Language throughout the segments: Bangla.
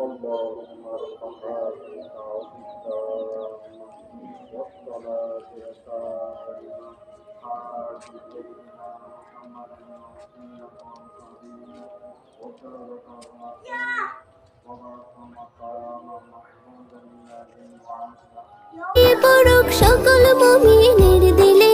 اللهم رب هذه الدعوة والصلاة والسلام على سيدنا محمد وسيلة وفضيلة وشرف المسلمين وبعث مقاما محمودا الذي وعده সকল মুমিনের দিলে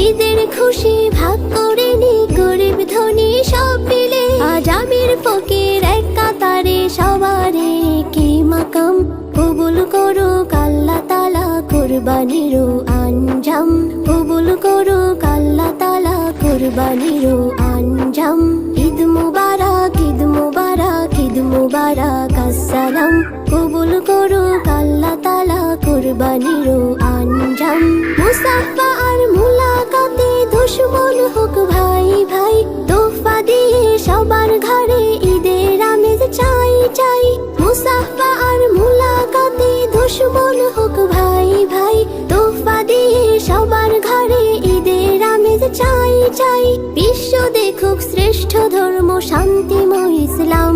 ঈদের খুশি ভাগ করে নি গরিব ধনী সব মিলে আজ আমির ফকির এক কাতারে সবারে কি মাকাম কবুল করুক আল্লাহ তাআলা কুরবানির আঞ্জাম কবুল করুক আল্লাহ তাআলা কুরবানির আঞ্জাম ঈদ মুবারক ঈদ মুবারক ঈদ মুবারক আসসালাম কবুল করুক আল্লাহ তাআলা কুরবানির আঞ্জাম মুসাফা আর মুলাকাতে দুশমন হোক ভাই ভাই তোহফা দিয়ে সবার ঘরে ঈদের আমেজ চাই চাই মুসাফা আর মুলাকাতে দুশমন হোক ভাই ভাই তোহফা দিয়ে সবার ঘরে ঈদের আমেজ চাই চাই বিশ্ব দেখুক শ্রেষ্ঠ ধর্ম শান্তিময় ইসলাম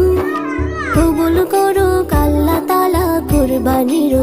কবুল করুক আল্লাহ তাআলা কুরবানির